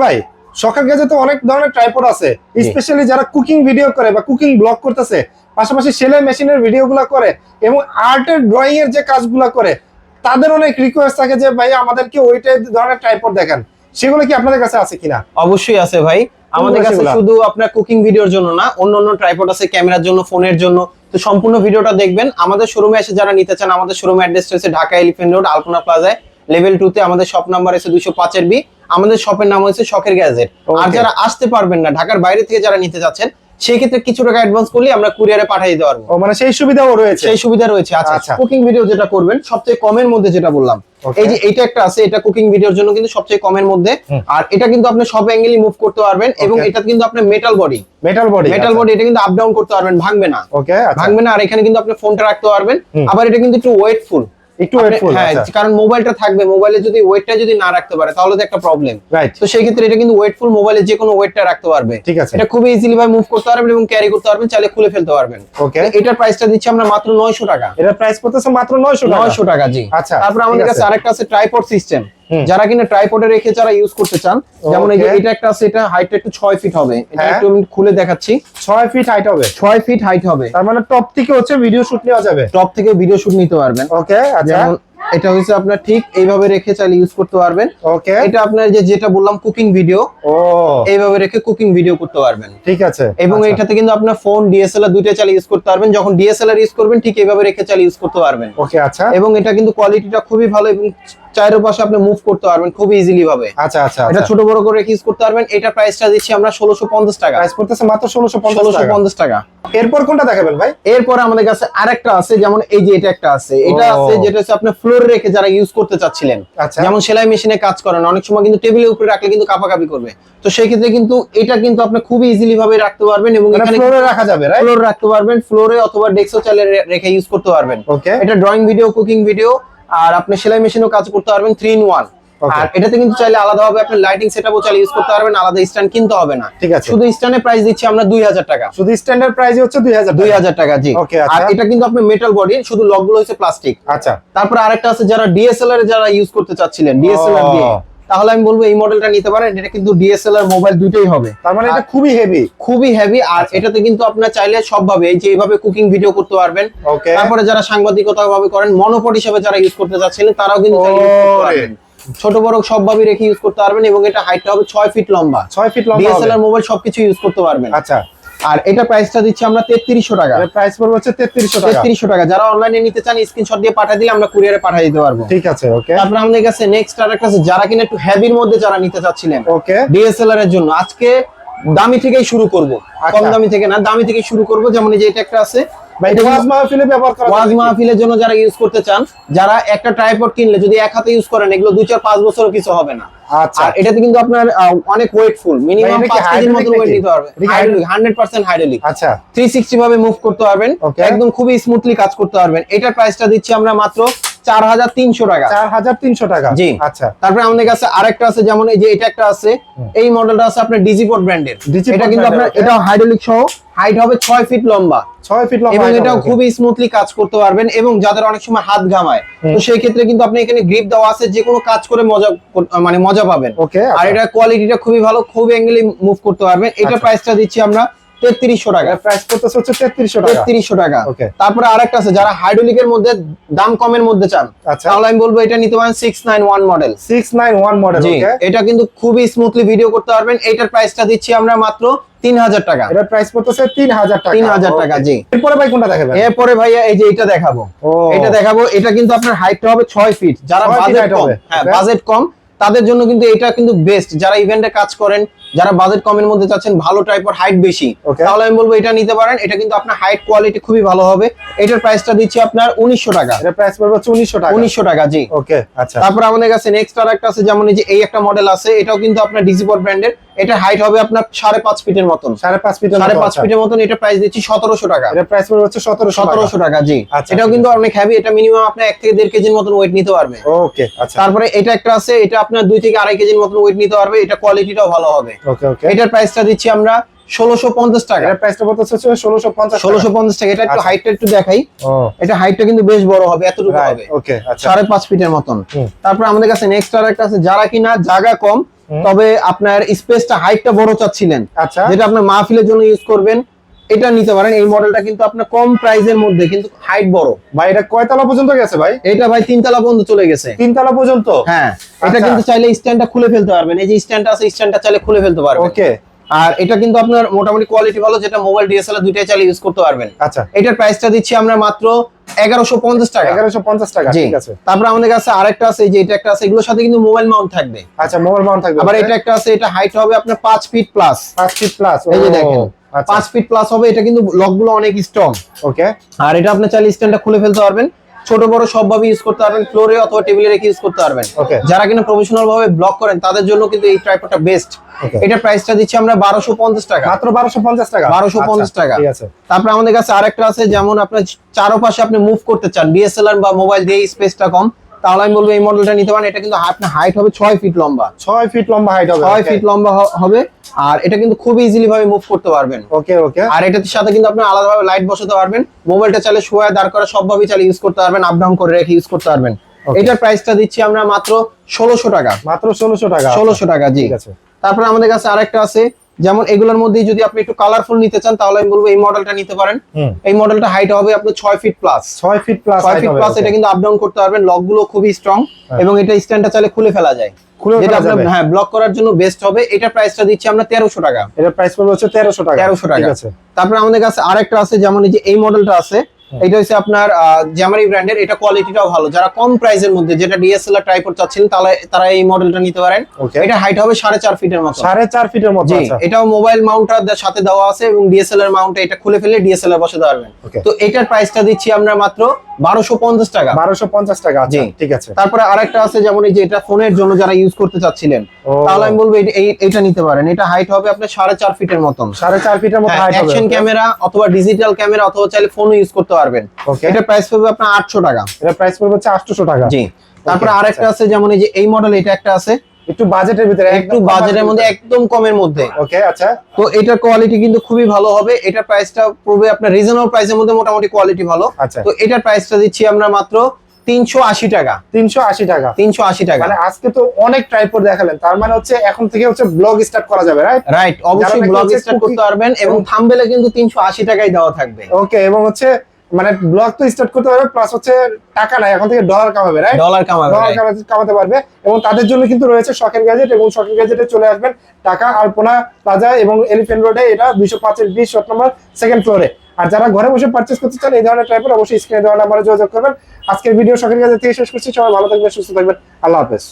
ভাই শখের গ্যাজেট তো অনেক ধরনের ট্রাইপড আছে, স্পেশালি যারা কুকিং ভিডিও করে বা কুকিং ব্লগ করতেছে, পাশাপাশি সেলাই মেশিনের ভিডিওগুলো করে এবং আর্টের ড্রয়িং এর যে কাজগুলো করে, তাদের অনেক রিকোয়েস্ট থাকে যে ভাই আমাদেরকে ওইটা ধরনের ট্রাইপড দেখান। সেগুলো কি আপনাদের কাছে আছে কিনা? অবশ্যই আছে ভাই, আমাদের কাছে শুধু আপনার কুকিং ভিডিওর জন্য না, অন্য ট্রাইপড আছে ক্যামেরার জন্য, ফোনের জন্য। তো সম্পূর্ণ ভিডিওটা দেখবেন। আমাদের শোরুমে এসে যারা নিতে চান, আমাদের শোরুম অ্যাড্রেস হচ্ছে ঢাকা এলিফ্যান্ট রোড আলপনা প্লাজায় লেভেল 2 তে। আমাদের শপ নাম্বার আছে 205 বি। আমাদের শপের নাম হচ্ছে শখের গ্যাজেট। আর যারা আসতে পারবেন না, ঢাকার বাইরে থেকে যারা নিতে যাচ্ছেন, সেই ক্ষেত্রে কিছু টাকা অ্যাডভান্স করলে আমরা কুরিয়ারে পাঠিয়ে দিতে পারবো। ও মানে সেই সুবিধাও রয়েছে? সেই সুবিধা রয়েছে। আচ্ছা, কুকিং ভিডিও যেটা করবেন সবচেয়ে কমের মধ্যে, যেটা বললাম, এই যে এইটা একটা আছে, এটা কুকিং ভিডিওর জন্য কিন্তু সবচেয়ে কমের মধ্যে। আর এটা কিন্তু আপনি সব অ্যাঙ্গেলই মুভ করতে পারবেন এবং এটা কিন্তু আপনি মেটাল বডি, এটা কিন্তু আপ ডাউন করতে পারবেন, ভাঙবে না। ওকে, ভাঙবে না। আর এখানে কিন্তু আপনি ফোনটা রাখতে পারবেন। আবার এটা কিন্তু একটু ওয়েটফুল, হ্যাঁ, কারণ মোবাইলটা থাকবে, মোবাইলে যদি ওয়েটটা যদি না রাখতে পারে তাহলে তো একটা প্রবলেম। তো সেই ক্ষেত্রে এটা কিন্তু ওয়েটফুল, মোবাইলে যে কোনো ওয়েটটা রাখতে পারবে। ঠিক আছে, এটা খুব ইজিলি ভাবে মুভ করতে পারবেন এবং ক্যারি করতে পারবেন, চাইলে খুলে ফেলতে পারবেন। ওকে, এটার প্রাইসটা দিচ্ছি আমরা মাত্র 900 টাকা। এটার প্রাইস পড়তেছে মাত্র 900 টাকা। জি। আচ্ছা, তারপর আমাদের কাছে আরেকটা আছে ট্রাইপড সিস্টেম। যারা কিনা ট্রাইপডে রেখে যারা ইউজ করতে চান, যেমন এই যে এটা একটা আছে, এটা হাইটটা একটু 6 ফিট হবে। এটা একটু আমি খুলে দেখাচ্ছি। 6 ফিট হাইট হবে। 6 ফিট হাইট হবে, তার মানে টপ থেকে হচ্ছে ভিডিও শুট নেওয়া যাবে, টপ থেকে ভিডিও শুট নিতে পারবেন। ওকে, আচ্ছা, এটা হচ্ছে আপনার ঠিক এইভাবে রেখে চাইলে ইউজ করতে পারবেন। ওকে, এটা আপনার যেটা বললাম কুকিং ভিডিও, এইভাবে রেখে কুকিং ভিডিও করতে পারবেন। ঠিক আছে, এবং এটাতে কিন্তু আপনার ফোন ডিএসএলআর দুইটাই চাইলে ইউজ করতে পারবেন। যখন ডিএসএলআর ইউজ করবেন ঠিক এইভাবে রেখে চাইলে ইউজ করতে পারবেন। ওকে, আচ্ছা, এবং এটা কিন্তু কোয়ালিটিটা খুবই ভালো এবং চারপাশে আপনি মুভ করতে পারবেন খুব ইজিলি ভাবে। আচ্ছা আচ্ছা, এটা ছোট বড় করে ইউজ করতে পারবেন। এটা প্রাইসটা দিচ্ছি আমরা 1650 টাকা। প্রাইস পড়তেছে মাত্র 1650 টাকা। এরপর কোনটা দেখাবেন ভাই? এরপর আমাদের কাছে আরেকটা আছে, যেমন এই যে এটা একটা আছে, এটা আছে যেটা হচ্ছে আপনি ফ্লোরে রেখে যারা ইউজ করতে চাচ্ছিলেন, যেমন সেলাই মেশিনে কাজ করেন, অনেক সময় কিন্তু টেবিলের উপরে রাখলে কিন্তু কাঁপাকাঁপি করবে। তো সেই ক্ষেত্রে কিন্তু এটা কিন্তু আপনি খুব ইজিলি ভাবে রাখতে পারবেন এবং এখানে ফ্লোরে রাখা যাবে, রাইট? ফ্লোরে রাখতে পারবেন, ফ্লোরে অথবা ডেস্কও চাইলে রেখে ইউজ করতে পারবেন। ওকে, এটা ড্রয়িং ভিডিও, কুকিং ভিডিও, আর আপনি সেলাই মেশিনেও কাজ করতে পারবেন 3 in 1। আর এটাতে কিন্তু চাইলে আলাদাভাবে আপনি লাইটিং সেটআপও চাইলে ইউজ করতে পারবেন, আলাদা স্ট্যান্ড কিনতে হবে না। ঠিক আছে, শুধু স্ট্যান্ডের প্রাইস দিচ্ছি আমরা 2000 টাকা। শুধু স্ট্যান্ডের প্রাইস হচ্ছে 2000 টাকা। জি। আর এটা কিন্তু আপনি মেটাল বডি, শুধু লকগুলো হচ্ছে প্লাস্টিক। আচ্ছা, তারপর আরেকটা আছে যারা ডিএসএলআর যারা ইউজ করতে চাচ্ছিলেন, ডিএসএলআর দিয়ে, তাহলে আমি বলবো এই মডেলটা নিতে পারেন। এটা কিন্তু ডিএসএলআর মোবাইল দুটোই হবে, তার মানে এটা খুবই হেভি। আর এটাতে কিন্তু আপনারা চাইলে সবভাবে এই যে এইভাবে কুকিং ভিডিও করতে পারবেন। তারপরে যারা সাংবাদিকতা ভাবে করেন, মনোপড হিসেবে যারা ইউজ করতে চাচ্ছিলেন, তারাও কিন্তু চাইলে ইউজ করতে পারবেন। ছোট বড় সবভাবে রেখে ইউজ করতে পারবেন এবং এটা হাইটটা হবে 6 ফিট লম্বা। ডিএসএলআর মোবাইল সবকিছু ইউজ করতে পারবেন। আচ্ছা, আর এটা প্রাইসটা দিচ্ছি আমরা 3300 টাকা। এর প্রাইস পড়বে হচ্ছে 3300 টাকা। যারা অনলাইনে নিতে চান স্ক্রিনশট দিয়ে পাঠিয়ে দিলে আমরা কুরিয়ারে পাঠিয়ে দিতে পারবো। ঠিক আছে, ওকে। তারপর আমাদের কাছে নেক্সট আরেকটা আছে, যারা কিনা একটু হেভির মধ্যে যারা নিতে চাচ্ছিলেন, ওকে, ডিএসএলআর এর জন্য আজকে দামি থেকেই শুরু করব, কম দামি থেকে না, দামি থেকে শুরু করব। যেমন এই যে এটা একটা আছে, ওয়াজ মাহফিলের জন্য যারা ইউজ করতে চান, যারা একটা ট্রাইপড কিনলে যদি এক হাতে ইউজ করেন, এগুলো 2-4-5 বছরও কিছু হবে না। আচ্ছা, এটাতে কিন্তু আপনার অনেক ওয়েটফুল, মিনিমাম 5 কেজির মতো ওয়েট নিতে পারবে। 100% হাইড্রোলিক। আচ্ছা, 360 ভাবে মুভ করতে পারবেন, একদম খুবই স্মুথলি কাজ করতে পারবেন। এটার প্রাইসটা দিচ্ছি আমরা মাত্র 4300 টাকা। 4300 টাকা। জি। আচ্ছা, তারপরে আমাদের কাছে আরেকটা আছে, যেমন এই যে এটা একটা আছে, এই মডেলটা আছে আপনার ডিজিপড ব্র্যান্ডের। এটা কিন্তু আপনার এটা হাইড্রোলিক সহ, হাইট হবে 6 ফিট লম্বা। 6 ফিট লম্বা, এবং এটাও খুবই স্মুথলি কাজ করতে পারবেন। এবং যাদের অনেক সময় হাত ঘামায়, তো সেই ক্ষেত্রে কিন্তু আপনি এখানে গ্রিপ দেওয়া আছে, যে কোনো কাজ করে মজা পাবেন। আর এটা কোয়ালিটিটা খুবই ভালো, খুব অ্যাঙ্গেলে মুভ করতে পারবেন। এটা প্রাইসটা দিচ্ছি আমরা 3300 টাকা। প্রাইস করতেছে হচ্ছে 3300 টাকা। তারপরে আরেকটা আছে, যারা হাইড্রোলিকের মধ্যে দাম কমের মধ্যে চান, তাহলে আমি বলবো এটা নিতে পারেন 691 মডেল। 691 মডেল। ওকে, এটা কিন্তু খুবই স্মুথলি ভিডিও করতে পারবেন। এটার প্রাইসটা দিচ্ছি আমরা মাত্র 3000 টাকা। এটা প্রাইস পড়তেছে 3000 টাকা। 3000 টাকা। জি। এরপরে ভাই কোনটা দেখাবেন? এরপরে ভাইয়া এই যে এটা দেখাবো। এটা কিন্তু আপনার হাইটটা হবে 6 ফিট। যারা বাজেট কম, হ্যাঁ বাজেট কম, তাদের জন্য কিন্তু এটা কিন্তু বেস্ট। যারা ইভেন্টে কাজ করেন, যারা বাজেট কমের মধ্যে চাচ্ছেন, ভালো ট্রাইপড, হাইট বেশি, তাহলে আমি বলবো এটা নিতে পারেন। এটা কিন্তু আপনার হাইট কোয়ালিটি খুবই ভালো হবে। এটার প্রাইসটা দিচ্ছি আপনার 1900 টাকা। এটার প্রাইস পড়বে হচ্ছে 1900 টাকা। 1900 টাকা। জি। ওকে, আচ্ছা। তারপর আমাদের কাছে নেক্সট আরেকটা আছে, যেমন এই যে এই একটা মডেল আছে, এটাও কিন্তু আপনার ডিজিপড ব্র্যান্ডের। এটা হাইট হবে আপনার 5.5 ফিটের মতন। 5.5 ফিটের মতন। এটা প্রাইস দিচ্ছি 1700 টাকা। এটার প্রাইস পড়বে হচ্ছে 1700 টাকা। জি। এটাও কিন্তু অনেক হেভি, এটা মিনিমাম আপনি 1 থেকে 1.5 কেজির মতন ওয়েট নিতে পারবে। ওকে, আচ্ছা। তারপরে এটা একটা আছে, এটা আপনার 2 থেকে 2.5 কেজির মতন ওয়েট নিতে পারবে। এটা কোয়ালিটিটাও ভালো হবে। ওকে, ওকে। এটার প্রাইসটা দিচ্ছি আমরা 1650 টাকা। এর প্রাইসটা কত হচ্ছে? 1650 টাকা। এটা একটু হাইটটা একটু দেখাই। এটা হাইটটা কিন্তু বেশ বড় হবে, এতটুকু হবে। ওকে, আচ্ছা, 5.5 ফিটের মতন। তারপর আমাদের কাছে নেক্সট আরেকটা আছে, যারা কিনা জায়গা কম, তবে আপনার স্পেসটা হাইটটা বড় চাচ্ছিলেন, আচ্ছা যেটা আপনার মাহফিলের জন্য ইউজ করবেন, এটা নিতে পারেন। এই মডেলটা কিন্তু আপনার কম প্রাইসের মধ্যে কিন্তু হাইট বড়। ভাই এটা কয়তলা পর্যন্ত গেছে ভাই? এটা ভাই 3 তলা পর্যন্ত চলে গেছে। 3 তলা পর্যন্ত? হ্যাঁ, এটা আচ্ছা। কিন্তু চাইলে স্ট্যান্ডটা খুলে ফেলতে পারবেন। এই যে স্ট্যান্ডটা আছে, স্ট্যান্ডটা চাইলে খুলে ফেলতে পারবেন। ওকে। আর এটা কিন্তু আপনার মোটামুটি কোয়ালিটি ভালো, যেটা মোবাইল ডিএসএলআর দুইটাই চাইলে ইউজ করতে পারবেন। আচ্ছা এটার প্রাইসটা দিচ্ছি আমরা মাত্র 1150 টাকা। 1150 টাকা, জি। ঠিক আছে। তারপর আমাদের কাছে আরেকটা আছে, এই যে এটা একটা আছে, এগুলোর সাথে কিন্তু মোবাইল মাউন্ট থাকবে। আচ্ছা মোবাইল মাউন্ট থাকবে। আবার এটা একটা আছে, এটা হাইট হবে আপনার 5 ফিট প্লাস। 5 ফিট প্লাস, এই যে দেখেন, আচ্ছা 5 ফিট প্লাস হবে। এটা কিন্তু লকগুলো অনেক স্ট্রং। ওকে। আর এটা আপনি চাইলে স্ট্যান্ডটা খুলে ফেলতে পারবেন, ছোট বড় সবভাবে ইউজ করতে পারবেন, ফ্লোরে অথবা টেবিলে রেখে ইউজ করতে পারবেন। ওকে। যারা কিনা প্রফেশনাল ভাবে ব্লগ করেন তাদের জন্য কিন্তু এই ট্রাইপডটা বেস্ট। ওকে। এটা প্রাইসটা দিচ্ছি আমরা 1250 টাকা। মাত্র 1250 টাকা? 1250 আচ্ছা, টাকা। ঠিক আছে। তারপর আমাদের কাছে আরেকটা আছে, যেমন আপনার চারপাশে আপনি মুভ করতে চান, ডিএসএলআর বা মোবাইল দিয়ে স্পেসটা কম, তাহলে আমি বলবো এই মডেলটা নিতে পারেন। এটা কিন্তু আপনার হাইট হবে 6 ফিট লম্বা। 6 ফিট লম্বা হাইট হবে? 6 ফিট লম্বা হবে। আর এটা কিন্তু খুব ইজিলি ভাবে মুভ করতে পারবেন। ওকে ওকে। আর এটার সাথে কিন্তু আপনি আলাদাভাবে লাইট বসাতে পারবেন, মোবাইলটা চাইলে শোয়া দাঁড় করা সবভাবে চাইলে ইউজ করতে পারবেন, আপ ডাউন করে রেখে ইউজ করতে পারবেন। Okay. এটার প্রাইসটা দিচ্ছি আমরা মাত্র 1600 টাকা। মাত্র 1600 টাকা? 1600 টাকা, জি। ঠিক আছে। তারপরে আমাদের কাছে আরেকটা আছে, যেমন এগুলোর মধ্যে যদি আপনি একটু কালারফুল নিতে চান তাহলে আমি বলবো এই মডেলটা নিতে পারেন। এই মডেলটা হাইট হবে আপনার 6 fit plus. 6 fit plus 6 fit plus. এটা কিন্তু আপ ডাউন করতে পারবেন, লকগুলো খুবই স্ট্রং এবং এটা স্ট্যান্ডটা চাইলে খুলে ফেলা যায়, যেটা আপনার হ্যাঁ ব্লক করার জন্য বেস্ট হবে। এটার প্রাইসটা দিচ্ছি আমরা 1300 টাকা। এটার প্রাইস পড়বে হচ্ছে 1300 টাকা। 1300 টাকা। ঠিক আছে। তারপরে আমাদের কাছে আরেকটা আছে, যেমন এই যে এই মডেলটা আছে, এটা হচ্ছে আপনার জামারি ব্র্যান্ডের। এটা কোয়ালিটিটাও ভালো, যারা কম প্রাইসের মধ্যে যেটা ডিএসএলআর ট্রাইপড চাচ্ছেন তারা এই মডেলটা নিতে পারেন। এটা হাইট হবে 4.5 ফিটের মতো। 4.5 ফিটের মতো? জি। আচ্ছা। এটাও মোবাইল মাউন্টার সাথে দেওয়া আছে এবং ডিএসএলআর মাউন্টে এটা খুলে ফেলে ডিএসএলআর বসাতে পারবেন। তো এটার প্রাইসটা দিচ্ছি আমরা মাত্র 1250 টাকা। 1250 টাকা, জি। ঠিক আছে। তারপরে আরেকটা আছে, যেমন এই যে এটা ফোনের জন্য যারা ইউজ করতে চাচ্ছিলেন, তাহলে আমি বলবো এইটা নিতে পারেন। এটা হাইট হবে আপনার 4.5 ফিটের মতন। 4.5 ফিটের মতো হাইট হবে। অ্যাকশন ক্যামেরা অথবা ডিজিটাল ক্যামেরা অথবা চাইলে ফোনও ইউজ করতে পারবেন। এটা প্রাইস পড়বে আপনার 800 টাকা। এটা প্রাইস পড়বে হচ্ছে 800 টাকা। জি। তারপরে আরেকটা আছে, যেমন এই যে এই মডেল, এটা একটা আছে একটু বাজেটের ভিতরে, একটু বাজেটের মধ্যে, একদম কমের মধ্যে। ওকে। আচ্ছা। তো এটার কোয়ালিটি কিন্তু খুবই ভালো হবে। এটার প্রাইসটা পড়বে আপনার রিজনেবল প্রাইসের মধ্যে, মোটামুটি কোয়ালিটি ভালো। আচ্ছা। তো এটার প্রাইসটা দিচ্ছি আমরা মাত্র 380 টাকা। 380 টাকা? 380 টাকা। মানে আজকে তো অনেক ট্রাইপড দেখালেন, তার মানে হচ্ছে এখন থেকে হচ্ছে ব্লগ স্টার্ট করা যাবে, রাইট? রাইট, অবশ্যই ব্লগ স্টার্ট করতে পারবেন এবং থাম্বনেলে কিন্তু 380 টাকাই দেওয়া থাকবে। ওকে। এবং হচ্ছে মানে ব্লগ তো স্টার্ট করতে পারবে, প্লাস হচ্ছে টাকা নাই, এখন থেকে ডলার কামাবে, রাইট? ডলার কামাতে পারবে। এবং তাদের জন্য কিন্তু রয়েছে শখের গ্যাজেট, এবং শখের গ্যাজেটে চলে আসবেন ঢাকা আলপনা প্লাজা এবং এলিফ্যান্ট রোডে। এটা 205-20 শপ নম্বর, সেকেন্ড ফ্লোরে। আর যারা ঘরে বসে পারচেজ করতে চান এই ধরনের ট্রাইপড, অবশ্যই স্ক্রিনে দেওয়া নাম্বারে যোগাযোগ করবেন। আজকের ভিডিও শখের গ্যাজেট থেকে শেষ করছি। সবাই ভালো থাকবেন, সুস্থ থাকবেন। আল্লাহ হাফেজ।